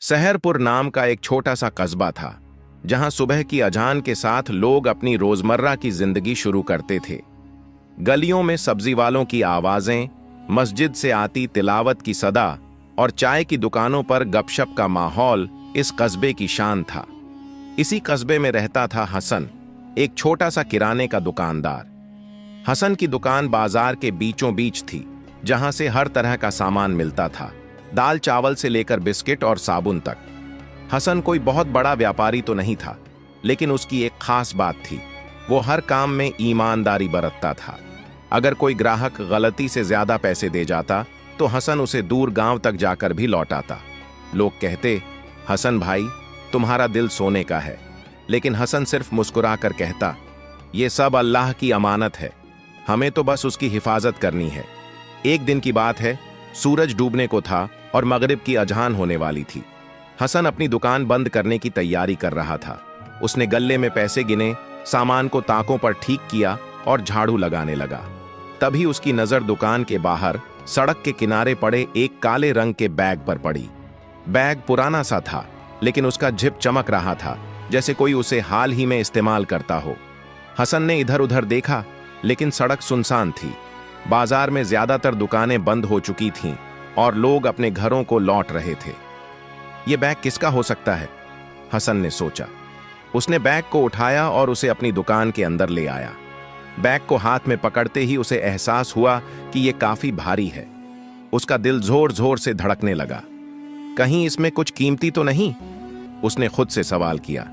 सहरपुर नाम का एक छोटा सा कस्बा था जहां सुबह की अजान के साथ लोग अपनी रोजमर्रा की जिंदगी शुरू करते थे। गलियों में सब्जी वालों की आवाजें, मस्जिद से आती तिलावत की सदा और चाय की दुकानों पर गपशप का माहौल इस कस्बे की शान था। इसी कस्बे में रहता था हसन, एक छोटा सा किराने का दुकानदार। हसन की दुकान बाजार के बीचों बीच थी, जहां से हर तरह का सामान मिलता था, दाल चावल से लेकर बिस्किट और साबुन तक। हसन कोई बहुत बड़ा व्यापारी तो नहीं था, लेकिन उसकी एक खास बात थी, वो हर काम में ईमानदारी बरतता था। अगर कोई ग्राहक गलती से ज्यादा पैसे दे जाता तो हसन उसे दूर गांव तक जाकर भी लौटाता। लोग कहते, हसन भाई तुम्हारा दिल सोने का है, लेकिन हसन सिर्फ मुस्कुरा कर कहता, ये सब अल्लाह की अमानत है, हमें तो बस उसकी हिफाजत करनी है। एक दिन की बात है, सूरज डूबने को था और मगरिब की अजान होने वाली थी। हसन अपनी दुकान बंद करने की तैयारी कर रहा था। उसने गल्ले में पैसे गिने, सामान को ताकों पर ठीक किया और झाड़ू लगाने लगा। तभी उसकी नजर दुकान के बाहर सड़क के किनारे पड़े एक काले रंग के बैग पर पड़ी। बैग पुराना सा था, लेकिन उसका जिप चमक रहा था, जैसे कोई उसे हाल ही में इस्तेमाल करता हो। हसन ने इधर उधर देखा, लेकिन सड़क सुनसान थी। बाजार में ज्यादातर दुकानें बंद हो चुकी थीं और लोग अपने घरों को लौट रहे थे। यह बैग किसका हो सकता है? हसन ने सोचा। उसने बैग को उठाया और उसे अपनी दुकान के अंदर ले आया। बैग को हाथ में पकड़ते ही उसे एहसास हुआ कि यह काफी भारी है। उसका दिल जोर जोर से धड़कने लगा। कहीं इसमें कुछ कीमती तो नहीं? उसने खुद से सवाल किया,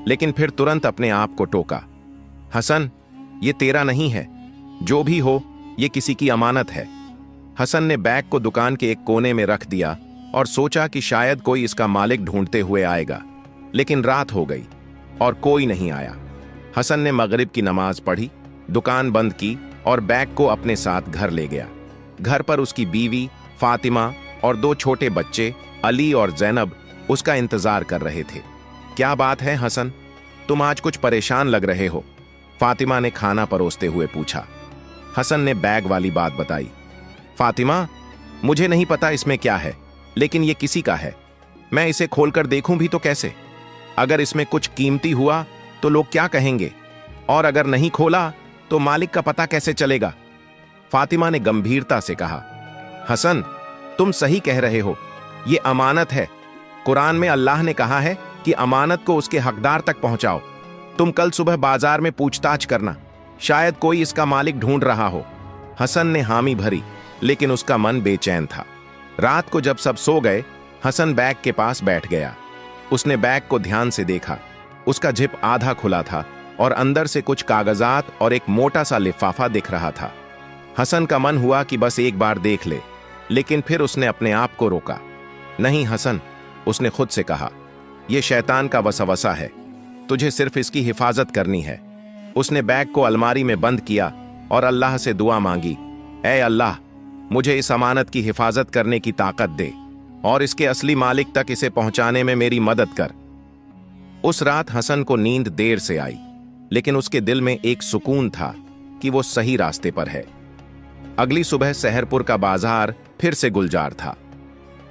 लेकिन फिर तुरंत अपने आप को टोका। हसन, ये तेरा नहीं है, जो भी हो ये किसी की अमानत है। हसन ने बैग को दुकान के एक कोने में रख दिया और सोचा कि शायद कोई इसका मालिक ढूंढते हुए आएगा, लेकिन रात हो गई और कोई नहीं आया। हसन ने मगरिब की नमाज पढ़ी, दुकान बंद की और बैग को अपने साथ घर ले गया। घर पर उसकी बीवी फातिमा और दो छोटे बच्चे अली और जैनब उसका इंतजार कर रहे थे। क्या बात है हसन, तुम आज कुछ परेशान लग रहे हो? फातिमा ने खाना परोसते हुए पूछा। हसन ने बैग वाली बात बताई। फातिमा, मुझे नहीं पता इसमें क्या है, लेकिन ये किसी का है। मैं इसे खोलकर देखूं भी तो कैसे? अगर इसमें कुछ कीमती हुआ तो लोग क्या कहेंगे, और अगर नहीं खोला तो मालिक का पता कैसे चलेगा? फातिमा ने गंभीरता से कहा। हसन, तुम सही कह रहे हो, ये अमानत है। कुरान में अल्लाह ने कहा है कि अमानत को उसके हकदार तक पहुंचाओ। तुम कल सुबह बाजार में पूछताछ करना, शायद कोई इसका मालिक ढूंढ रहा हो। हसन ने हामी भरी, लेकिन उसका मन बेचैन था। रात को जब सब सो गए, हसन बैग के पास बैठ गया। उसने बैग को ध्यान से देखा। उसका जिप आधा खुला था और अंदर से कुछ कागजात और एक मोटा सा लिफाफा दिख रहा था। हसन का मन हुआ कि बस एक बार देख ले, लेकिन फिर उसने अपने आप को रोका। नहीं हसन, उसने खुद से कहा, यह शैतान का वसवसा है, तुझे सिर्फ इसकी हिफाजत करनी है। उसने बैग को अलमारी में बंद किया और अल्लाह से दुआ मांगी, ऐ अल्लाह, मुझे इस अमानत की हिफाजत करने की ताकत दे और इसके असली मालिक तक इसे पहुंचाने में मेरी मदद कर। उस रात हसन को नींद देर से आई, लेकिन उसके दिल में एक सुकून था कि वो सही रास्ते पर है। अगली सुबह सहरपुर का बाजार फिर से गुलजार था।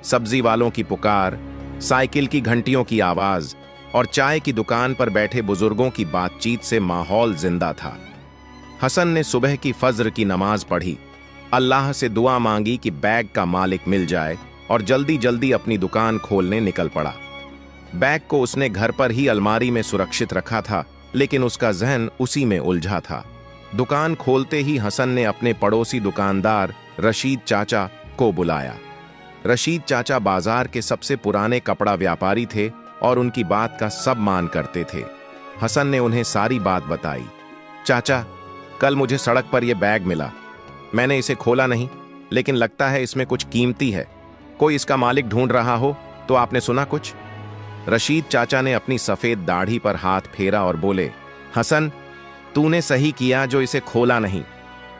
सब्जी वालों की पुकार, साइकिल की घंटियों की आवाज और चाय की दुकान पर बैठे बुजुर्गों की बातचीत से माहौल जिंदा था। हसन ने सुबह की फज्र की नमाज पढ़ी, अल्लाह से दुआ मांगी कि बैग का मालिक मिल जाए और जल्दी जल्दी अपनी दुकान खोलने निकल पड़ा। बैग को उसने घर पर ही अलमारी में सुरक्षित रखा था, लेकिन उसका जहन उसी में उलझा था। दुकान खोलते ही हसन ने अपने पड़ोसी दुकानदार रशीद चाचा को बुलाया। रशीद चाचा बाजार के सबसे पुराने कपड़ा व्यापारी थे और उनकी बात का सब मान करते थे। हसन ने उन्हें सारी बात बताई। चाचा, कल मुझे सड़क पर यह बैग मिला। मैंने इसे खोला नहीं, लेकिन लगता है इसमें कुछ कीमती है। कोई इसका मालिक ढूंढ रहा हो तो आपने सुना कुछ? रशीद चाचा ने अपनी सफेद दाढ़ी पर हाथ फेरा और बोले, हसन, तूने सही किया जो इसे खोला नहीं।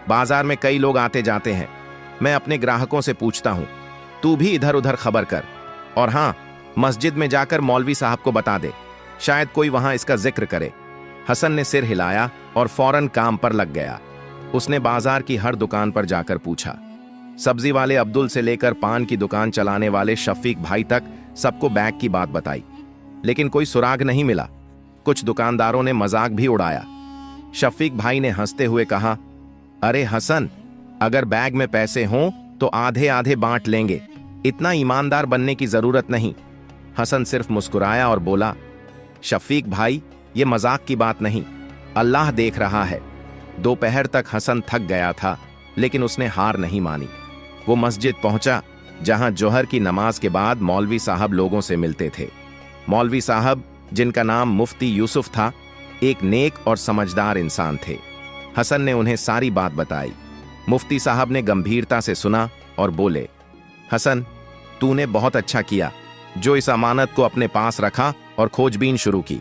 बाजार में कई लोग आते जाते हैं, मैं अपने ग्राहकों से पूछता हूं। तू भी इधर उधर खबर कर, और हां, मस्जिद में जाकर मौलवी साहब को बता दे, शायद कोई वहां इसका जिक्र करे। हसन ने सिर हिलाया और फौरन काम पर लग गया। उसने बाजार की हर दुकान पर जाकर पूछा। सब्जी वाले अब्दुल से लेकर पान की दुकान चलाने वाले शफीक भाई तक सबको बैग की बात बताई, लेकिन कोई सुराग नहीं मिला। कुछ दुकानदारों ने मजाक भी उड़ाया। शफीक भाई ने हंसते हुए कहा, अरे हसन, अगर बैग में पैसे हों तो आधे आधे बांट लेंगे, इतना ईमानदार बनने की जरूरत नहीं। हसन सिर्फ मुस्कुराया और बोला, शफीक भाई, ये मजाक की बात नहीं, अल्लाह देख रहा है। दोपहर तक हसन थक गया था, लेकिन उसने हार नहीं मानी। वो मस्जिद पहुंचा, जहां जोहर की नमाज के बाद मौलवी साहब लोगों से मिलते थे। मौलवी साहब, जिनका नाम मुफ्ती यूसुफ था, एक नेक और समझदार इंसान थे। हसन ने उन्हें सारी बात बताई। मुफ्ती साहब ने गंभीरता से सुना और बोले, हसन, तूने बहुत अच्छा किया जो इस अमानत को अपने पास रखा और खोजबीन शुरू की।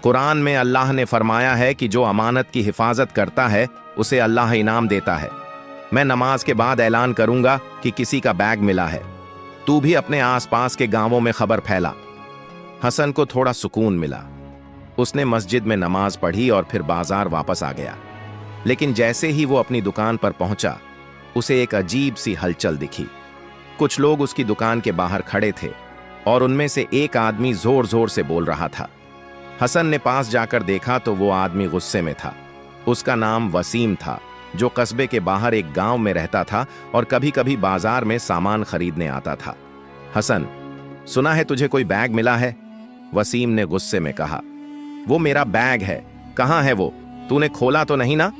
कुरान में अल्लाह ने फरमाया है कि जो अमानत की हिफाजत करता है उसे अल्लाह इनाम देता है। मैं नमाज के बाद ऐलान करूंगा कि किसी का बैग मिला है। तू भी अपने आसपास के गांवों में खबर फैला। हसन को थोड़ा सुकून मिला। उसने मस्जिद में नमाज पढ़ी और फिर बाजार वापस आ गया। लेकिन जैसे ही वो अपनी दुकान पर पहुंचा, उसे एक अजीब सी हलचल दिखी। कुछ लोग उसकी दुकान के बाहर खड़े थे और उनमें से एक आदमी जोर जोर से बोल रहा था। हसन ने पास जाकर देखा तो वो आदमी गुस्से में था। उसका नाम वसीम था, जो कस्बे के बाहर एक गांव में रहता था और कभी कभी बाजार में सामान खरीदने आता था। हसन, सुना है तुझे कोई बैग मिला है? वसीम ने गुस्से में कहा। वो मेरा बैग है, कहां है वो? तूने खोला तो नहीं ना?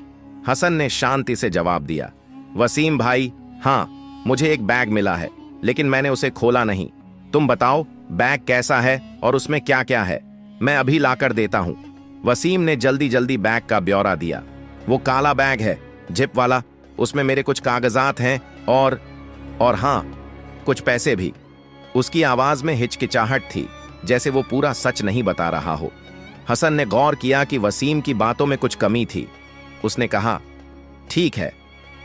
हसन ने शांति से जवाब दिया। वसीम भाई, हाँ, मुझे एक बैग मिला है, लेकिन मैंने उसे खोला नहीं। तुम बताओ बैग कैसा है और उसमें क्या क्या है, मैं अभी लाकर देता हूं। वसीम ने जल्दी जल्दी बैग का ब्यौरा दिया। वो काला बैग है, जिप वाला, उसमें मेरे कुछ कागजात हैं और हाँ, कुछ पैसे भी। उसकी आवाज में हिचकिचाहट थी, जैसे वो पूरा सच नहीं बता रहा हो। हसन ने गौर किया कि वसीम की बातों में कुछ कमी थी। उसने कहा, ठीक है,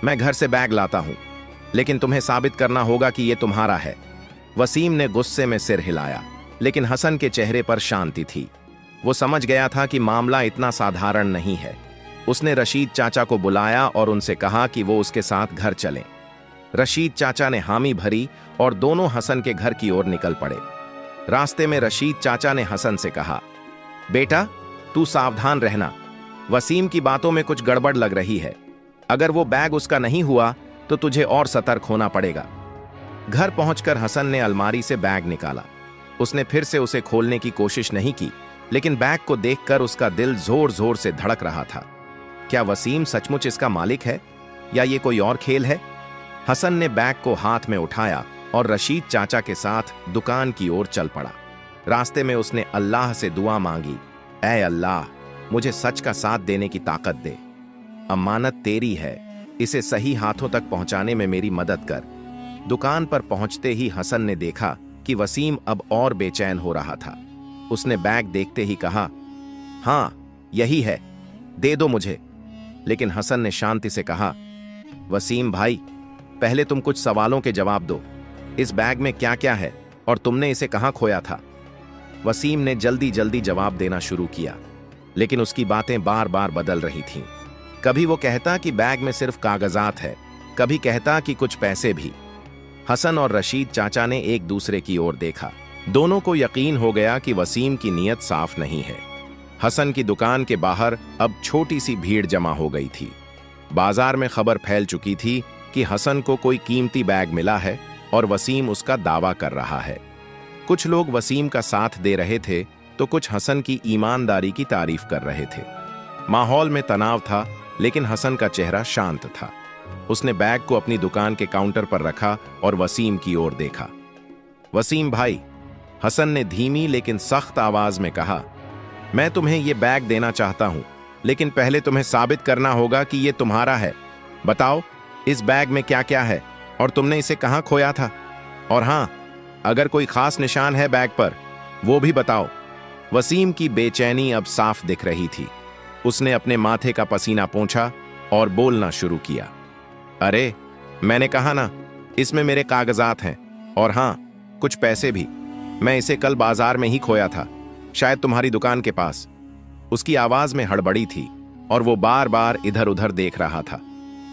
मैं घर से बैग लाता हूं, लेकिन तुम्हें साबित करना होगा कि यह तुम्हारा है। वसीम ने गुस्से में सिर हिलाया, लेकिन हसन के चेहरे पर शांति थी। वो समझ गया था कि मामला इतना साधारण नहीं है। उसने रशीद चाचा को बुलाया और उनसे कहा कि वो उसके साथ घर चलें। रशीद चाचा ने हामी भरी और दोनों हसन के घर की ओर निकल पड़े। रास्ते में रशीद चाचा ने हसन से कहा, बेटा, तू सावधान रहना, वसीम की बातों में कुछ गड़बड़ लग रही है। अगर वो बैग उसका नहीं हुआ तो तुझे और सतर्क होना पड़ेगा। घर पहुंचकर हसन ने अलमारी से बैग निकाला। उसने फिर से उसे खोलने की कोशिश नहीं की, लेकिन बैग को देखकर उसका दिल जोर जोर से धड़क रहा था। क्या वसीम सचमुच इसका मालिक है या ये कोई और खेल है? हसन ने बैग को हाथ में उठाया और रशीद चाचा के साथ दुकान की ओर चल पड़ा। रास्ते में उसने अल्लाह से दुआ मांगी, ऐ अल्लाह, मुझे सच का साथ देने की ताकत दे। अमानत तेरी है, इसे सही हाथों तक पहुंचाने में मेरी मदद कर। दुकान पर पहुंचते ही हसन ने देखा कि वसीम अब और बेचैन हो रहा था। उसने बैग देखते ही कहा, हाँ, यही है, दे दो मुझे। लेकिन हसन ने शांति से कहा, वसीम भाई, पहले तुम कुछ सवालों के जवाब दो। इस बैग में क्या क्या है और तुमने इसे कहां खोया था? वसीम ने जल्दी जल्दी जवाब देना शुरू किया, लेकिन उसकी बातें बार बार बदल रही थीं। कभी वो कहता कि बैग में सिर्फ कागजात है, कभी कहता कि कुछ पैसे भी। हसन और रशीद चाचा ने एक दूसरे की ओर देखा। दोनों को यकीन हो गया कि वसीम की नीयत साफ नहीं है। हसन की दुकान के बाहर अब छोटी सी भीड़ जमा हो गई थी। बाजार में खबर फैल चुकी थी कि हसन को कोई कीमती बैग मिला है और वसीम उसका दावा कर रहा है। कुछ लोग वसीम का साथ दे रहे थे तो कुछ हसन की ईमानदारी की तारीफ कर रहे थे। माहौल में तनाव था, लेकिन हसन का चेहरा शांत था। उसने बैग को अपनी दुकान के काउंटर पर रखा और वसीम की ओर देखा। वसीम भाई, हसन ने धीमी लेकिन सख्त आवाज में कहा, मैं तुम्हें यह बैग देना चाहता हूं, लेकिन पहले तुम्हें साबित करना होगा कि यह तुम्हारा है। बताओ, इस बैग में क्या क्या है और तुमने इसे कहां खोया था? और हां, अगर कोई खास निशान है बैग पर, वो भी बताओ। वसीम की बेचैनी अब साफ दिख रही थी। उसने अपने माथे का पसीना पोंछा और बोलना शुरू किया, अरे, मैंने कहा ना, इसमें मेरे कागजात हैं और हां, कुछ पैसे भी। मैं इसे कल बाजार में ही खोया था, शायद तुम्हारी दुकान के पास। उसकी आवाज में हड़बड़ी थी और वो बार बार इधर उधर देख रहा था।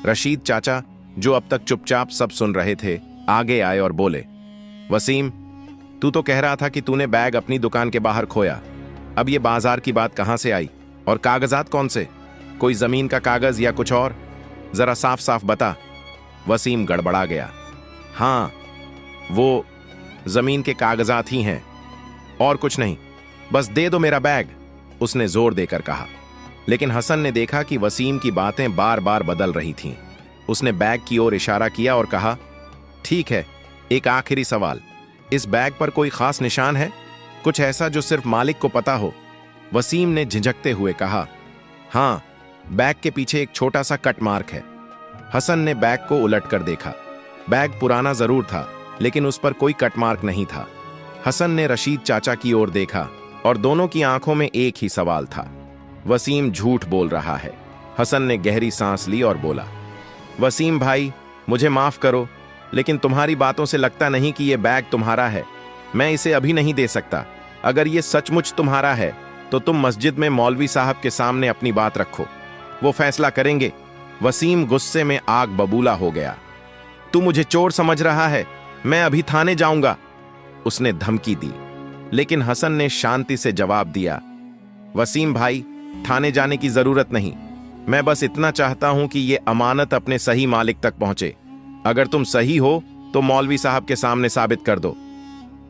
रशीद चाचा, जो अब तक चुपचाप सब सुन रहे थे, आगे आए और बोले, वसीम, तू तो कह रहा था कि तूने बैग अपनी दुकान के बाहर खोया। अब ये बाजार की बात कहां से आई? और कागजात कौन से? कोई जमीन का कागज या कुछ और? जरा साफ साफ बता। वसीम गड़बड़ा गया। हाँ, वो जमीन के कागजात ही हैं, और कुछ नहीं। बस दे दो मेरा बैग, उसने जोर देकर कहा। लेकिन हसन ने देखा कि वसीम की बातें बार बार बदल रही थीं। उसने बैग की ओर इशारा किया और कहा, ठीक है, एक आखिरी सवाल। इस बैग पर कोई खास निशान है? कुछ ऐसा जो सिर्फ मालिक को पता हो? वसीम ने झिझकते हुए कहा, हाँ, बैग के पीछे एक छोटा सा कट मार्क है। हसन ने बैग को उलटकर देखा। बैग पुराना जरूर था, लेकिन उस पर कोई कट मार्क नहीं था। हसन ने रशीद चाचा की ओर देखा और दोनों की आंखों में एक ही सवाल था, वसीम झूठ बोल रहा है। हसन ने गहरी सांस ली और बोला, वसीम भाई, मुझे माफ करो, लेकिन तुम्हारी बातों से लगता नहीं कि यह बैग तुम्हारा है। मैं इसे अभी नहीं दे सकता। अगर यह सचमुच तुम्हारा है तो तुम मस्जिद में मौलवी साहब के सामने अपनी बात रखो, वो फैसला करेंगे। वसीम गुस्से में आग बबूला हो गया। तू मुझे चोर समझ रहा है? मैं अभी थाने जाऊंगा, उसने धमकी दी। लेकिन हसन ने शांति से जवाब दिया, वसीम भाई, थाने जाने की जरूरत नहीं। मैं बस इतना चाहता हूं कि यह अमानत अपने सही मालिक तक पहुंचे। अगर तुम सही हो तो मौलवी साहब के सामने साबित कर दो।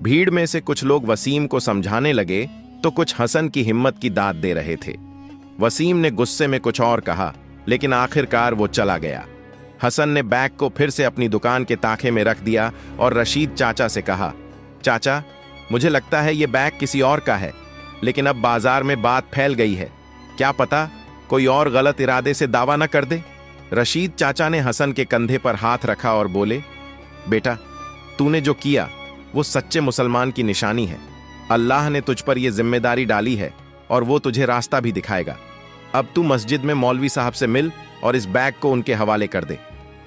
भीड़ में से कुछ लोग वसीम को समझाने लगे तो कुछ हसन की हिम्मत की दाद दे रहे थे। वसीम ने गुस्से में कुछ और कहा, लेकिन आखिरकार वो चला गया। हसन ने बैग को फिर से अपनी दुकान के ताखे में रख दिया और रशीद चाचा से कहा, चाचा, मुझे लगता है ये बैग किसी और का है, लेकिन अब बाजार में बात फैल गई है। क्या पता कोई और गलत इरादे से दावा न कर दे। रशीद चाचा ने हसन के कंधे पर हाथ रखा और बोले, बेटा, तूने जो किया वो सच्चे मुसलमान की निशानी है। अल्लाह ने तुझ पर यह जिम्मेदारी डाली है और वो तुझे रास्ता भी दिखाएगा। अब तू मस्जिद में मौलवी साहब से मिल और इस बैग को उनके हवाले कर दे,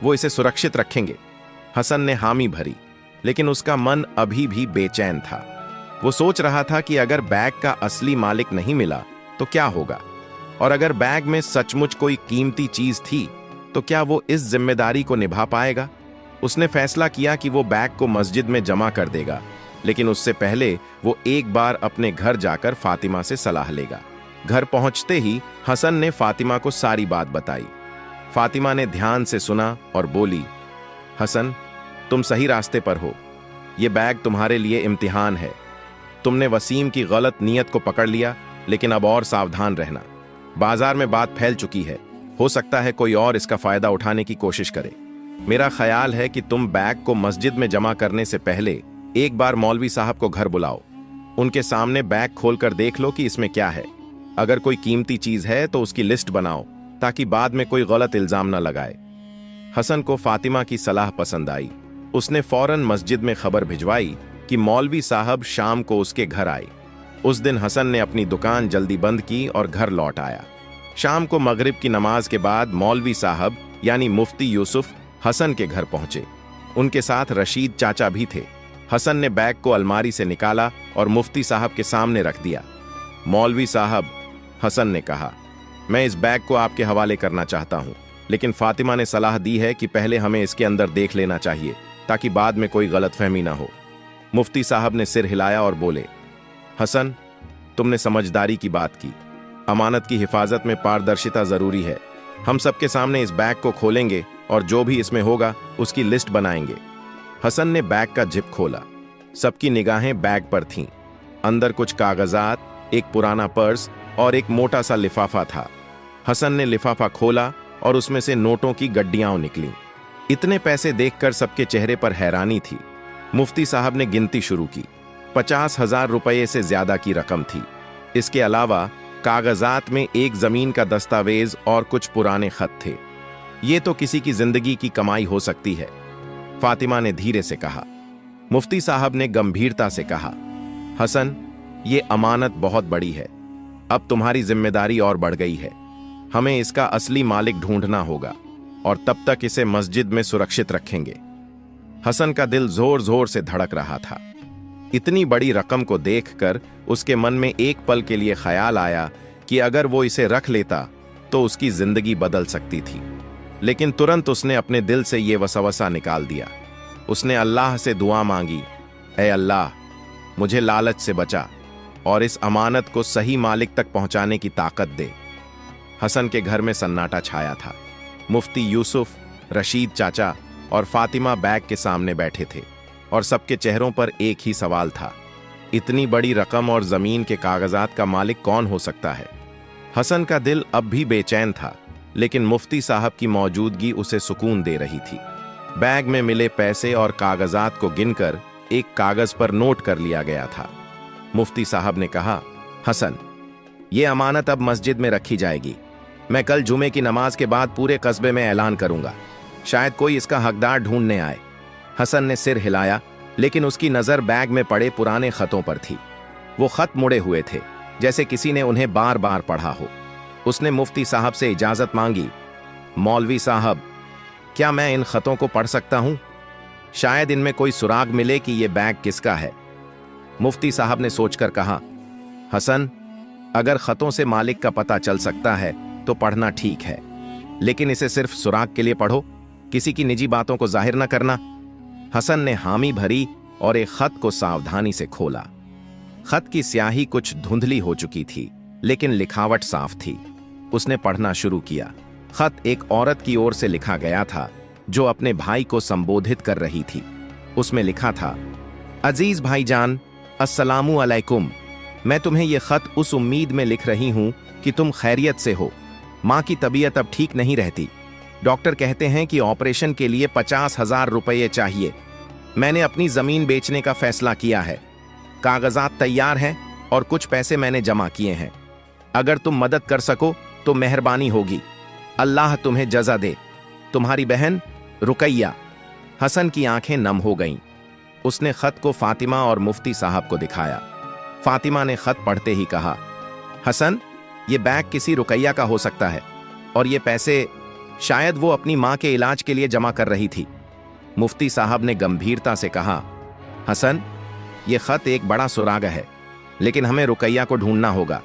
वो इसे सुरक्षित रखेंगे। हसन ने हामी भरी, लेकिन उसका मन अभी भी बेचैन था। वो सोच रहा था कि अगर बैग का असली मालिक नहीं मिला तो क्या होगा, और अगर बैग में सचमुच कोई कीमती चीज थी तो क्या वो इस जिम्मेदारी को निभा पाएगा। उसने फैसला किया कि वो बैग को मस्जिद में जमा कर देगा, लेकिन उससे पहले वो एक बार अपने घर जाकर फातिमा से सलाह लेगा। घर पहुंचते ही हसन ने फातिमा को सारी बात बताई। फातिमा ने ध्यान से सुना और बोली, हसन, तुम सही रास्ते पर हो। यह बैग तुम्हारे लिए इम्तिहान है। तुमने वसीम की गलत नीयत को पकड़ लिया, लेकिन अब और सावधान रहना। बाजार में बात फैल चुकी है, हो सकता है कोई और इसका फायदा उठाने की कोशिश करे। मेरा ख्याल है कि तुम बैग को मस्जिद में जमा करने से पहले एक बार मौलवी साहब को घर बुलाओ। उनके सामने बैग खोलकर देख लो कि इसमें क्या है। अगर कोई कीमती चीज है तो उसकी लिस्ट बनाओ, ताकि बाद में कोई गलत इल्जाम न लगाए। हसन को फातिमा की सलाह पसंद आई। उसने फौरन मस्जिद में खबर भिजवाई कि मौलवी साहब शाम को उसके घर आए। उस दिन हसन ने अपनी दुकान जल्दी बंद की और घर लौट आया। शाम को मगरिब की नमाज के बाद मौलवी साहब यानी मुफ्ती यूसुफ हसन के घर पहुंचे। उनके साथ रशीद चाचा भी थे। हसन ने बैग को अलमारी से निकाला और मुफ्ती साहब के सामने रख दिया। मौलवी साहब, हसन ने कहा, मैं इस बैग को आपके हवाले करना चाहता हूं, लेकिन फातिमा ने सलाह दी है कि पहले हमें इसके अंदर देख लेना चाहिए, ताकि बाद में कोई गलतफहमी ना हो। मुफ्ती साहब ने सिर हिलाया और बोले, हसन, तुमने समझदारी की बात की। अमानत की हिफाजत में पारदर्शिता जरूरी है। हम सबके सामने इस बैग को खोलेंगे और जो भी इसमें होगा उसकी लिस्ट बनाएंगे। हसन ने बैग का जिप खोला। सबकी निगाहें बैग पर थीं। अंदर कुछ कागजात, एक पुराना पर्स और एक मोटा सा लिफाफा था। हसन ने लिफाफा खोला और उसमें से नोटों की गड्डियां निकलीं। इतने पैसे देखकर सबके चेहरे पर हैरानी थी। मुफ्ती साहब ने गिनती शुरू की। 50,000 रुपये से ज्यादा की रकम थी। इसके अलावा कागजात में एक जमीन का दस्तावेज और कुछ पुराने खत थे। ये तो किसी की जिंदगी की कमाई हो सकती है, फातिमा ने धीरे से कहा। मुफ्ती साहब ने गंभीरता से कहा, हसन, ये अमानत बहुत बड़ी है। अब तुम्हारी जिम्मेदारी और बढ़ गई है। हमें इसका असली मालिक ढूंढना होगा और तब तक इसे मस्जिद में सुरक्षित रखेंगे। हसन का दिल जोर जोर से धड़क रहा था। इतनी बड़ी रकम को देखकर उसके मन में एक पल के लिए ख्याल आया कि अगर वो इसे रख लेता तो उसकी जिंदगी बदल सकती थी। लेकिन तुरंत उसने अपने दिल से ये वसवसा निकाल दिया। उसने अल्लाह से दुआ मांगी, ऐ अल्लाह, मुझे लालच से बचा और इस अमानत को सही मालिक तक पहुंचाने की ताकत दे। हसन के घर में सन्नाटा छाया था। मुफ्ती यूसुफ, रशीद चाचा और फातिमा बैग के सामने बैठे थे और सबके चेहरों पर एक ही सवाल था, इतनी बड़ी रकम और जमीन के कागजात का मालिक कौन हो सकता है। हसन का दिल अब भी बेचैन था, लेकिन मुफ्ती साहब की मौजूदगी उसे सुकून दे रही थी। बैग में मिले पैसे और कागजात को गिनकर एक कागज पर नोट कर लिया गया था। मुफ्ती साहब ने कहा, हसन, ये अमानत अब मस्जिद में रखी जाएगी। मैं कल जुमे की नमाज के बाद पूरे कस्बे में ऐलान करूंगा, शायद कोई इसका हकदार ढूंढने आए। हसन ने सिर हिलाया, लेकिन उसकी नजर बैग में पड़े पुराने खतों पर थी। वो खत मुड़े हुए थे, जैसे किसी ने उन्हें बार बार पढ़ा हो। उसने मुफ्ती साहब से इजाजत मांगी। मौलवी साहब, क्या मैं इन खतों को पढ़ सकता हूं? शायद इनमें कोई सुराग मिले कि यह बैग किसका है। मुफ्ती साहब ने सोचकर कहा, हसन, अगर खतों से मालिक का पता चल सकता है तो पढ़ना ठीक है, लेकिन इसे सिर्फ सुराग के लिए पढ़ो, किसी की निजी बातों को जाहिर न करना। हसन ने हामी भरी और एक खत को सावधानी से खोला। खत की स्याही कुछ धुंधली हो चुकी थी, लेकिन लिखावट साफ थी। उसने पढ़ना शुरू किया। खत एक औरत की ओर से लिखा गया था, जो अपने भाई को संबोधित कर रही थी। उसमें लिखा था, अजीज भाईजान, अस्सलामु अलैकुम। मैं तुम्हें यह खत उस उम्मीद में लिख रही हूं कि तुम खैरियत से हो। मां की तबीयत अब ठीक नहीं रहती। डॉक्टर कहते हैं कि ऑपरेशन के लिए 50,000 रुपये चाहिए। मैंने अपनी जमीन बेचने का फैसला किया है। कागजात तैयार हैं और कुछ पैसे मैंने जमा किए हैं। अगर तुम मदद कर सको तो मेहरबानी होगी। अल्लाह तुम्हें जज़ा दे। तुम्हारी बहन रुकैया। हसन की आंखें नम हो गईं। उसने खत को फातिमा और मुफ्ती साहब को दिखाया। फातिमा ने खत पढ़ते ही कहा, हसन, ये बैग किसी रुकैया का हो सकता है और ये पैसे शायद वो अपनी मां के इलाज के लिए जमा कर रही थी। मुफ्ती साहब ने गंभीरता से कहा, हसन, ये खत एक बड़ा सुराग है, लेकिन हमें रुकैया को ढूंढना होगा।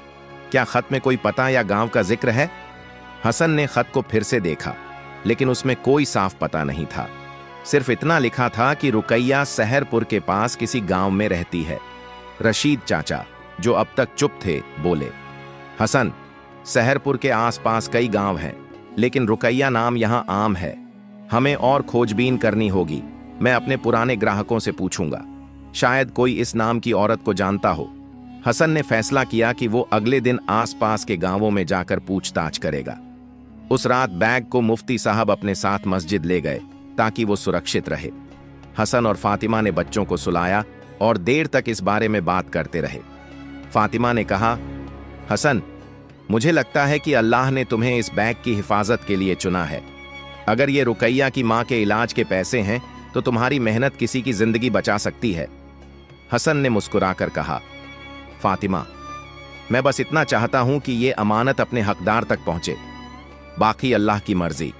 क्या खत में कोई पता या गांव का जिक्र है? हसन ने खत को फिर से देखा, लेकिन उसमें कोई साफ पता नहीं था। सिर्फ इतना लिखा था कि रुकैया सहरपुर के पास किसी गांव में रहती है। रशीद चाचा, जो अब तक चुप थे, बोले, हसन, सहरपुर के आसपास कई गांव हैं, लेकिन रुकैया नाम यहां आम है। हमें और खोजबीन करनी होगी। मैं अपने पुराने ग्राहकों से पूछूंगा, शायद कोई इस नाम की औरत को जानता हो। हसन ने फैसला किया कि वो अगले दिन आसपास के गांवों में जाकर पूछताछ करेगा। उस रात बैग को मुफ्ती साहब अपने साथ मस्जिद ले गए ताकि वो सुरक्षित रहे। हसन और फातिमा ने बच्चों को सुलाया और देर तक इस बारे में बात करते रहे। फातिमा ने कहा, हसन, मुझे लगता है कि अल्लाह ने तुम्हें इस बैग की हिफाजत के लिए चुना है। अगर ये रुकैया की मां के इलाज के पैसे हैं तो तुम्हारी मेहनत किसी की जिंदगी बचा सकती है। हसन ने मुस्कुराकर कहा, फातिमा, मैं बस इतना चाहता हूं कि ये अमानत अपने हकदार तक पहुंचे, बाकी अल्लाह की मर्जी।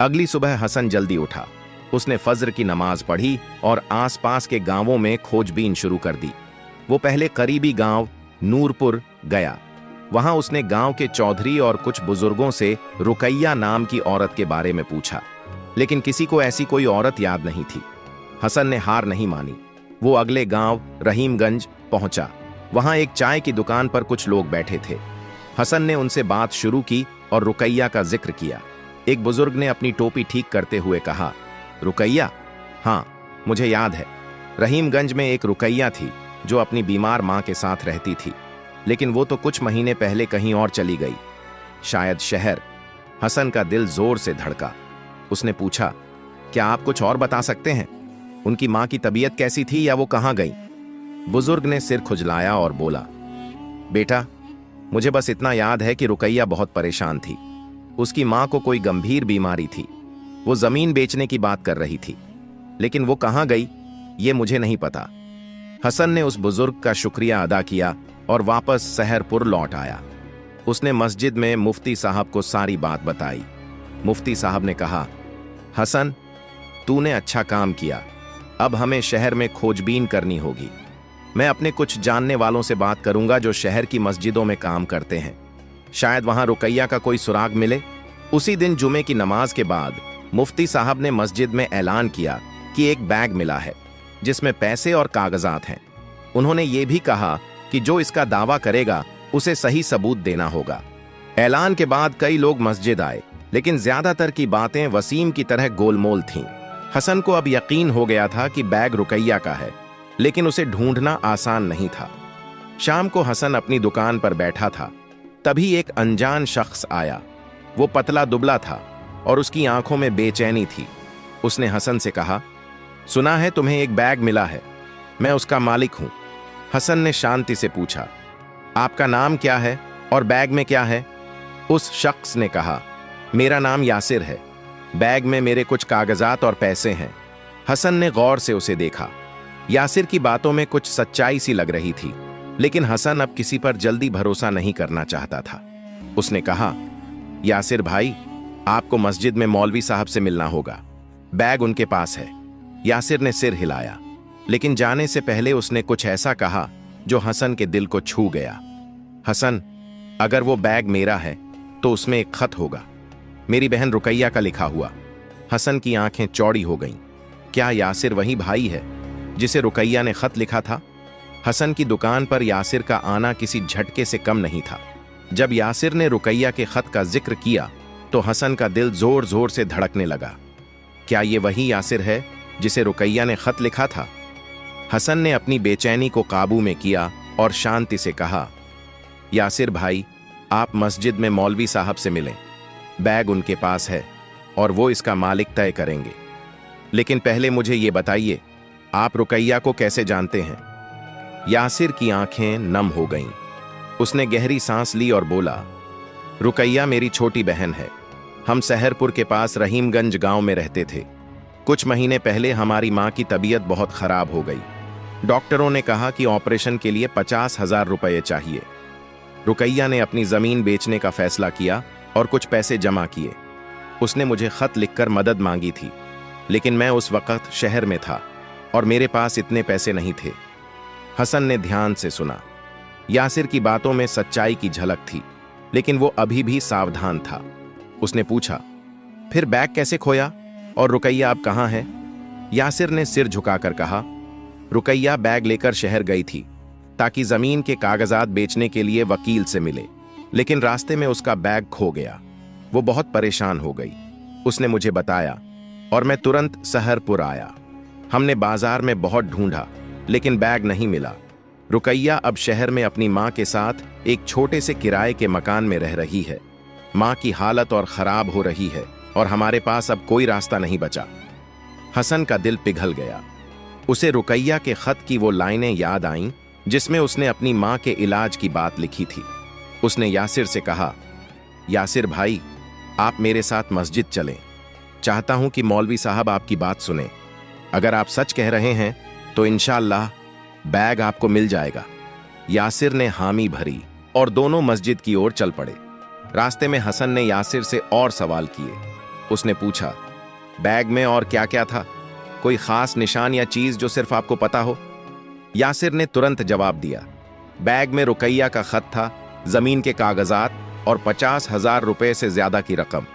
अगली सुबह हसन जल्दी उठा। उसने फज्र की नमाज पढ़ी और आसपास के गांवों में खोजबीन शुरू कर दी। वो पहले करीबी गांव नूरपुर गया। वहां उसने गांव के चौधरी और कुछ बुजुर्गों से रुकैया नाम की औरत के बारे में पूछा, लेकिन किसी को ऐसी कोई औरत याद नहीं थी। हसन ने हार नहीं मानी। वो अगले गांव रहीमगंज पहुंचा। वहां एक चाय की दुकान पर कुछ लोग बैठे थे। हसन ने उनसे बात शुरू की और रुकैया का जिक्र किया। एक बुजुर्ग ने अपनी टोपी ठीक करते हुए कहा, रुकैया? हाँ, मुझे याद है। रहीमगंज में एक रुकैया थी जो अपनी बीमार मां के साथ रहती थी, लेकिन वो तो कुछ महीने पहले कहीं और चली गई, शायद शहर। हसन का दिल जोर से धड़का। उसने पूछा, क्या आप कुछ और बता सकते हैं? उनकी मां की तबीयत कैसी थी या वो कहां गई? बुजुर्ग ने सिर खुजलाया और बोला, बेटा, मुझे बस इतना याद है कि रुकैया बहुत परेशान थी। उसकी मां को कोई गंभीर बीमारी थी। वो जमीन बेचने की बात कर रही थी, लेकिन वो कहां गई ये मुझे नहीं पता। हसन ने उस बुजुर्ग का शुक्रिया अदा किया और वापस सहरपुर लौट आया। उसने मस्जिद में मुफ्ती साहब को सारी बात बताई। मुफ्ती साहब ने कहा, हसन, तूने अच्छा काम किया। अब हमें शहर में खोजबीन करनी होगी। मैं अपने कुछ जानने वालों से बात करूंगा जो शहर की मस्जिदों में काम करते हैं। शायद वहां रुकैया का कोई सुराग मिले। उसी दिन जुमे की नमाज के बाद मुफ्ती साहब ने मस्जिद में ऐलान किया कि एक बैग मिला है जिसमें पैसे और कागजात हैं। उन्होंने ये भी कहा कि जो इसका दावा करेगा उसे सही सबूत देना होगा। ऐलान के बाद कई लोग मस्जिद आए, लेकिन ज्यादातर की बातें वसीम की तरह गोलमोल थीं। हसन को अब यकीन हो गया था कि बैग रुकैया का है, लेकिन उसे ढूंढना आसान नहीं था। शाम को हसन अपनी दुकान पर बैठा था, तभी एक अनजान शख्स आया। वो पतला दुबला था और उसकी आंखों में बेचैनी थी। उसने हसन से कहा, सुना है तुम्हें एक बैग मिला है, मैं उसका मालिक हूं। हसन ने शांति से पूछा, आपका नाम क्या है और बैग में क्या है? उस शख्स ने कहा, मेरा नाम यासिर है, बैग में मेरे कुछ कागजात और पैसे हैं। हसन ने गौर से उसे देखा। यासिर की बातों में कुछ सच्चाई सी लग रही थी, लेकिन हसन अब किसी पर जल्दी भरोसा नहीं करना चाहता था। उसने कहा, यासिर भाई, आपको मस्जिद में मौलवी साहब से मिलना होगा, बैग उनके पास है। यासिर ने सिर हिलाया, लेकिन जाने से पहले उसने कुछ ऐसा कहा जो हसन के दिल को छू गया। हसन, अगर वो बैग मेरा है तो उसमें एक खत होगा, मेरी बहन रुकैया का लिखा हुआ। हसन की आंखें चौड़ी हो गईं। क्या यासिर वही भाई है जिसे रुकैया ने खत लिखा था? हसन की दुकान पर यासिर का आना किसी झटके से कम नहीं था। जब यासिर ने रुकैया के खत का जिक्र किया तो हसन का दिल जोर जोर से धड़कने लगा। क्या ये वही यासिर है जिसे रुकैया ने खत लिखा था? हसन ने अपनी बेचैनी को काबू में किया और शांति से कहा, यासिर भाई, आप मस्जिद में मौलवी साहब से मिलें, बैग उनके पास है और वो इसका मालिक तय करेंगे। लेकिन पहले मुझे ये बताइए, आप रुकैया को कैसे जानते हैं? यासिर की आंखें नम हो गईं। उसने गहरी सांस ली और बोला, रुकैया मेरी छोटी बहन है। हम सहरपुर के पास रहीमगंज गांव में रहते थे। कुछ महीने पहले हमारी मां की तबीयत बहुत खराब हो गई। डॉक्टरों ने कहा कि ऑपरेशन के लिए 50,000 रुपये चाहिए। रुकैया ने अपनी जमीन बेचने का फैसला किया और कुछ पैसे जमा किए। उसने मुझे खत लिखकर मदद मांगी थी, लेकिन मैं उस वक्त शहर में था और मेरे पास इतने पैसे नहीं थे। हसन ने ध्यान से सुना। यासिर की बातों में सच्चाई की झलक थी, लेकिन वो अभी भी सावधान था। उसने पूछा, फिर बैग कैसे खोया और रुकैया अब कहां है? यासिर ने सिर झुकाकर कहा, रुकैया बैग लेकर शहर गई थी ताकि जमीन के कागजात बेचने के लिए वकील से मिले, लेकिन रास्ते में उसका बैग खो गया। वो बहुत परेशान हो गई। उसने मुझे बताया और मैं तुरंत सहरपुर आया। हमने बाजार में बहुत ढूंढा, लेकिन बैग नहीं मिला। रुकैया अब शहर में अपनी मां के साथ एक छोटे से किराए के मकान में रह रही है। मां की हालत और खराब हो रही है और हमारे पास अब कोई रास्ता नहीं बचा। हसन का दिल पिघल गया। उसे रुकैया के खत की वो लाइनें याद आईं जिसमें उसने अपनी मां के इलाज की बात लिखी थी। उसने यासिर से कहा, यासिर भाई, आप मेरे साथ मस्जिद चलें। चाहता हूं कि मौलवी साहब आपकी बात सुने। अगर आप सच कह रहे हैं तो इंशाअल्लाह बैग आपको मिल जाएगा। यासिर ने हामी भरी और दोनों मस्जिद की ओर चल पड़े। रास्ते में हसन ने यासिर से और सवाल किए। उसने पूछा, बैग में और क्या क्या था? कोई खास निशान या चीज जो सिर्फ आपको पता हो? यासिर ने तुरंत जवाब दिया, बैग में रुकैया का खत था, जमीन के कागजात और 50,000 रुपए से ज्यादा की रकम।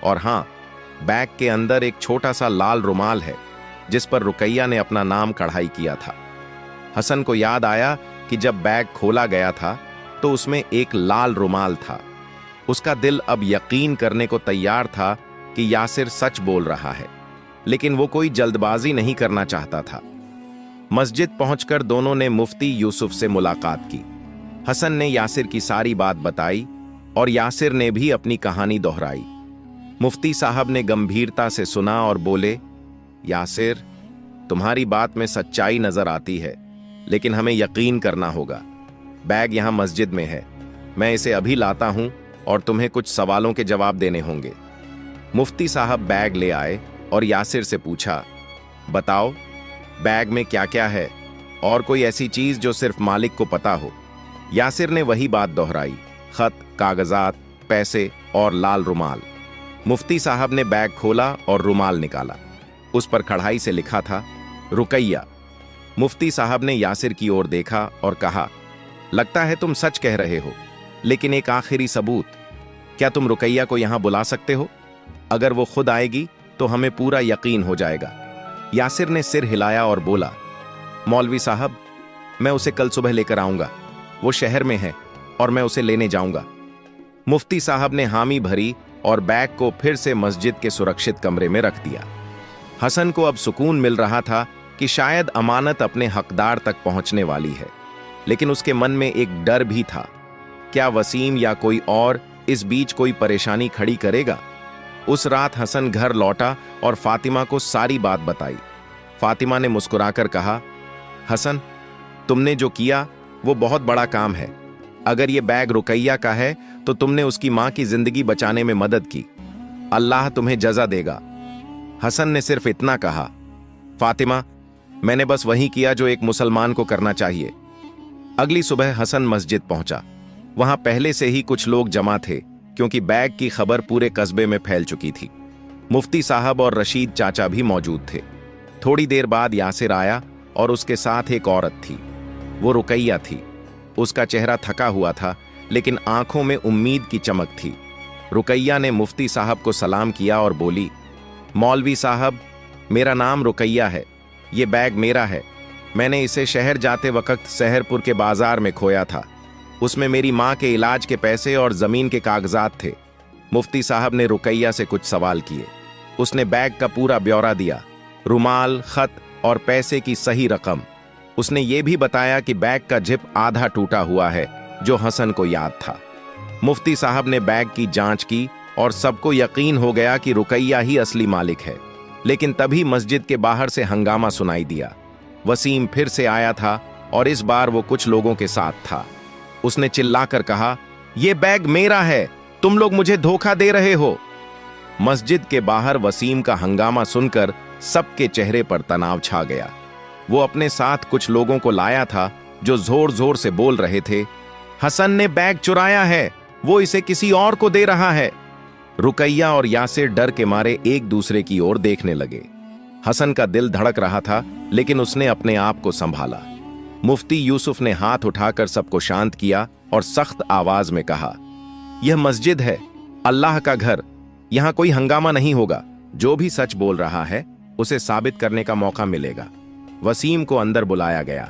और हां, बैग के अंदर एक छोटा सा लाल रुमाल है जिस पर रुकैया ने अपना नाम कढ़ाई किया था। हसन को याद आया कि जब बैग खोला गया था तो उसमें एक लाल रुमाल था। उसका दिल अब यकीन करने को तैयार था कि यासिर सच बोल रहा है, लेकिन वो कोई जल्दबाजी नहीं करना चाहता था। मस्जिद पहुंचकर दोनों ने मुफ्ती यूसुफ से मुलाकात की। हसन ने यासिर की सारी बात बताई और यासिर ने भी अपनी कहानी दोहराई। मुफ्ती साहब ने गंभीरता से सुना और बोले, यासिर, तुम्हारी बात में सच्चाई नजर आती है, लेकिन हमें यकीन करना होगा। बैग यहां मस्जिद में है, मैं इसे अभी लाता हूं और तुम्हें कुछ सवालों के जवाब देने होंगे। मुफ्ती साहब बैग ले आए और यासिर से पूछा, बताओ बैग में क्या क्या है और कोई ऐसी चीज जो सिर्फ मालिक को पता हो? यासिर ने वही बात दोहराई, खत, कागजात, पैसे और लाल रुमाल। मुफ्ती साहब ने बैग खोला और रुमाल निकाला। उस पर कढ़ाई से लिखा था, रुकैया। मुफ्ती साहब ने यासिर की ओर देखा और कहा, लगता है तुम सच कह रहे हो, लेकिन एक आखिरी सबूत, क्या तुम रुकैया को यहां बुला सकते हो? अगर वो खुद आएगी तो हमें पूरा यकीन हो जाएगा। यासिर ने सिर हिलाया और बोला, मौलवी साहब, मैं उसे कल सुबह लेकर आऊंगा। वो शहर में है और मैं उसे लेने जाऊंगा। मुफ्ती साहब ने हामी भरी और बैग को फिर से मस्जिद के सुरक्षित कमरे में रख दिया। हसन को अब सुकून मिल रहा था कि शायद अमानत अपने हकदार तक पहुंचने वाली है, लेकिन उसके मन में एक डर भी था। क्या वसीम या कोई और इस बीच कोई परेशानी खड़ी करेगा? उस रात हसन घर लौटा और फातिमा को सारी बात बताई। फातिमा ने मुस्कुराकर कहा, हसन, तुमने जो किया वो बहुत बड़ा काम है। अगर ये बैग रुकैया का है तो तुमने उसकी मां की जिंदगी बचाने में मदद की। अल्लाह तुम्हें जजा देगा। हसन ने सिर्फ इतना कहा, फातिमा, मैंने बस वही किया जो एक मुसलमान को करना चाहिए। अगली सुबह हसन मस्जिद पहुंचा। वहां पहले से ही कुछ लोग जमा थे, क्योंकि बैग की खबर पूरे कस्बे में फैल चुकी थी। मुफ्ती साहब और रशीद चाचा भी मौजूद थे। थोड़ी देर बाद यासिर आया और उसके साथ एक औरत थी। वो रुकैया थी। उसका चेहरा थका हुआ था, लेकिन आंखों में उम्मीद की चमक थी। रुकैया ने मुफ्ती साहब को सलाम किया और बोली, मौलवी साहब, मेरा नाम रुकैया है। ये बैग मेरा है। मैंने इसे शहर जाते वक्त सहरपुर के बाजार में खोया था। उसमें मेरी मां के इलाज के पैसे और जमीन के कागजात थे। मुफ्ती साहब ने रुकैया से कुछ सवाल किए। उसने बैग का पूरा ब्यौरा दिया, रुमाल, खत और पैसे की सही रकम। उसने ये भी बताया कि बैग का जिप आधा टूटा हुआ है, जो हसन को याद था। मुफ्ती साहब ने बैग की जांच की और सबको यकीन हो गया कि रुकैया ही असली मालिक है। लेकिन तभी मस्जिद के बाहर से हंगामा सुनाई दिया। वसीम फिर से आया था और इस बार वो कुछ लोगों के साथ था। उसने चिल्लाकर कहा, यह बैग मेरा है, तुम लोग मुझे धोखा दे रहे हो। मस्जिद के बाहर वसीम का हंगामा सुनकर सबके चेहरे पर तनाव छा गया। वो अपने साथ कुछ लोगों को लाया था जो जोर जोर से बोल रहे थे, हसन ने बैग चुराया है, वो इसे किसी और को दे रहा है। रुकैया और यासिर डर के मारे एक दूसरे की ओर देखने लगे। हसन का दिल धड़क रहा था, लेकिन उसने अपने आप को संभाला। मुफ्ती यूसुफ ने हाथ उठाकर सबको शांत किया और सख्त आवाज में कहा, यह मस्जिद है, अल्लाह का घर। यहां कोई हंगामा नहीं होगा। जो भी सच बोल रहा है उसे साबित करने का मौका मिलेगा। वसीम को अंदर बुलाया गया।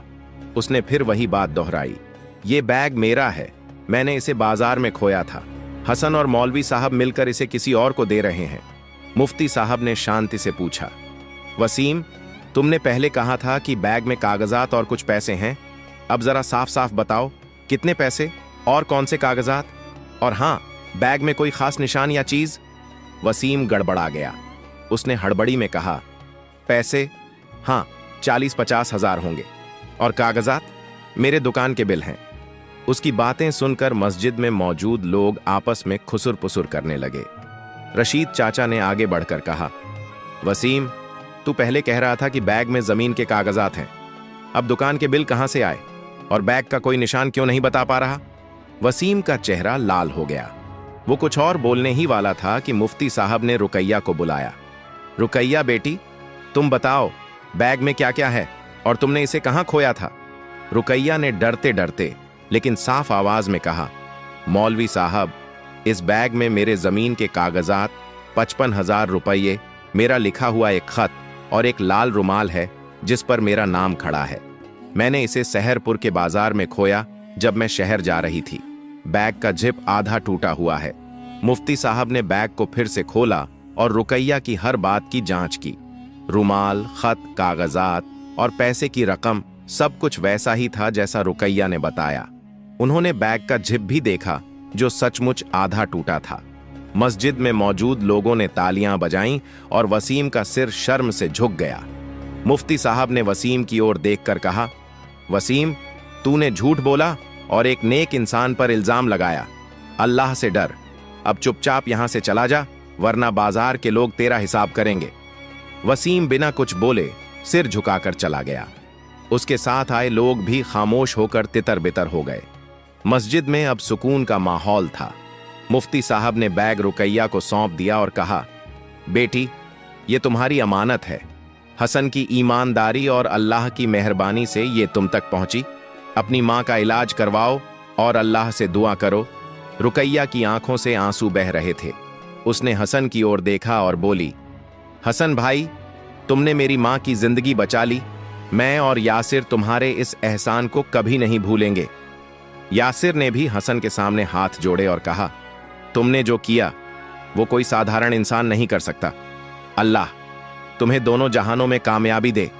उसने फिर वही बात दोहराई, ये बैग मेरा है, मैंने इसे बाजार में खोया था। हसन और मौलवी साहब मिलकर इसे किसी और को दे रहे हैं। मुफ्ती साहब ने शांति से पूछा, वसीम, तुमने पहले कहा था कि बैग में कागजात और कुछ पैसे हैं। अब जरा साफ साफ बताओ, कितने पैसे और कौन से कागजात? और हां, बैग में कोई खास निशान या चीज? वसीम गड़बड़ा गया। उसने हड़बड़ी में कहा, पैसे? हां, 40-50 हजार होंगे। और कागजात? मेरे दुकान के बिल हैं। उसकी बातें सुनकर मस्जिद में मौजूद लोग आपस में खुसुर पुसुर करने लगे। रशीद चाचा ने आगे बढ़कर कहा, वसीम, तू पहले कह रहा था कि बैग में जमीन के कागजात हैं। अब दुकान के बिल कहां से आए? और बैग का कोई निशान क्यों नहीं बता पा रहा? वसीम का चेहरा लाल हो गया। वो कुछ और बोलने ही वाला था कि मुफ्ती साहब ने रुकैया को बुलाया। रुकैया बेटी, तुम बताओ, बैग में क्या क्या है और तुमने इसे कहां खोया था? रुकैया ने डरते डरते लेकिन साफ आवाज में कहा, मौलवी साहब, इस बैग में मेरे जमीन के कागजात, 55,000 रुपये, मेरा लिखा हुआ एक खत और एक लाल रुमाल है जिस पर मेरा नाम खड़ा है। मैंने इसे सहरपुर के बाजार में खोया जब मैं शहर जा रही थी। बैग का जिप आधा टूटा हुआ है। मुफ्ती साहब ने बैग को फिर से खोला और रुकैया की हर बात की जांच की। रुमाल, खत, कागजात और पैसे की रकम, सब कुछ वैसा ही था जैसा रुकैया ने बताया। उन्होंने बैग का जिप भी देखा जो सचमुच आधा टूटा था। मस्जिद में मौजूद लोगों ने तालियां बजाईं और वसीम का सिर शर्म से झुक गया। मुफ्ती साहब ने वसीम की ओर देखकर कहा, वसीम, तूने झूठ बोला और एक नेक इंसान पर इल्जाम लगाया। अल्लाह से डर। अब चुपचाप यहां से चला जा, वरना बाजार के लोग तेरा हिसाब करेंगे। वसीम बिना कुछ बोले सिर झुकाकर चला गया। उसके साथ आए लोग भी खामोश होकर तितर बितर हो गए। मस्जिद में अब सुकून का माहौल था। मुफ्ती साहब ने बैग रुकैया को सौंप दिया और कहा, बेटी, ये तुम्हारी अमानत है। हसन की ईमानदारी और अल्लाह की मेहरबानी से ये तुम तक पहुंची। अपनी मां का इलाज करवाओ और अल्लाह से दुआ करो। रुकैया की आंखों से आंसू बह रहे थे। उसने हसन की ओर देखा और बोली, हसन भाई, तुमने मेरी मां की जिंदगी बचा ली। मैं और यासिर तुम्हारे इस एहसान को कभी नहीं भूलेंगे। यासिर ने भी हसन के सामने हाथ जोड़े और कहा, तुमने जो किया वो कोई साधारण इंसान नहीं कर सकता। अल्लाह तुम्हें दोनों जहानों में कामयाबी दे।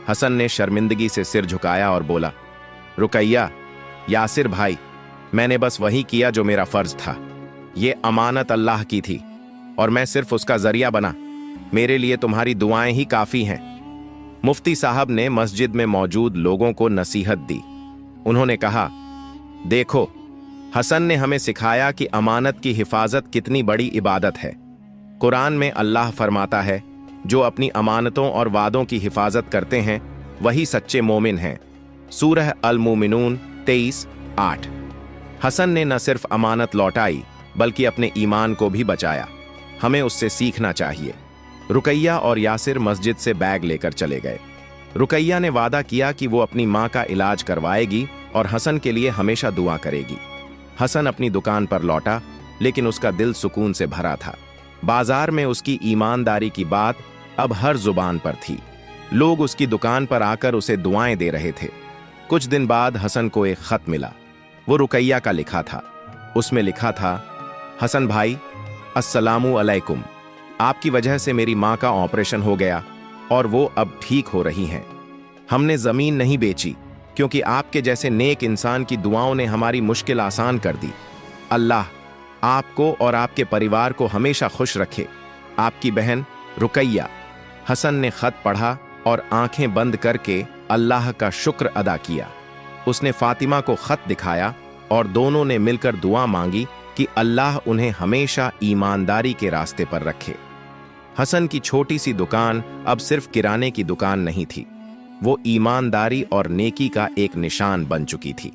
हसन ने शर्मिंदगी से सिर झुकाया और बोला, रुकैया, यासिर भाई, मैंने बस वही किया जो मेरा फर्ज था। ये अमानत अल्लाह की थी और मैं सिर्फ उसका जरिया बना। मेरे लिए तुम्हारी दुआएं ही काफी हैं। मुफ्ती साहब ने मस्जिद में मौजूद लोगों को नसीहत दी। उन्होंने कहा, देखो, हसन ने हमें सिखाया कि अमानत की हिफाजत कितनी बड़ी इबादत है। कुरान में अल्लाह फरमाता है, जो अपनी अमानतों और वादों की हिफाजत करते हैं वही सच्चे मोमिन हैं। सूरह अल-मोमिनून 23:8। हसन ने न सिर्फ अमानत लौटाई बल्कि अपने ईमान को भी बचाया। हमें उससे सीखना चाहिए। रुकैया और यासिर मस्जिद से बैग लेकर चले गए। रुकैया ने वादा किया कि वो अपनी मां का इलाज करवाएगी और हसन के लिए हमेशा दुआ करेगी। हसन अपनी दुकान पर लौटा, लेकिन उसका दिल सुकून से भरा था। बाजार में उसकी ईमानदारी की बात अब हर जुबान पर थी। लोग उसकी दुकान पर आकर उसे दुआएं दे रहे थे। कुछ दिन बाद हसन को एक खत मिला। वो रुकैया का लिखा था। उसमें लिखा था, हसन भाई, अस्सलामु अलैकुम। आपकी वजह से मेरी मां का ऑपरेशन हो गया और वो अब ठीक हो रही हैं। हमने जमीन नहीं बेची क्योंकि आपके जैसे नेक इंसान की दुआओं ने हमारी मुश्किल आसान कर दी। अल्लाह आपको और आपके परिवार को हमेशा खुश रखे। आपकी बहन रुकैया। हसन ने खत पढ़ा और आंखें बंद करके अल्लाह का शुक्र अदा किया। उसने फातिमा को खत दिखाया और दोनों ने मिलकर दुआ मांगी कि अल्लाह उन्हें हमेशा ईमानदारी के रास्ते पर रखे। हसन की छोटी सी दुकान अब सिर्फ किराने की दुकान नहीं थी। वो ईमानदारी और नेकी का एक निशान बन चुकी थी।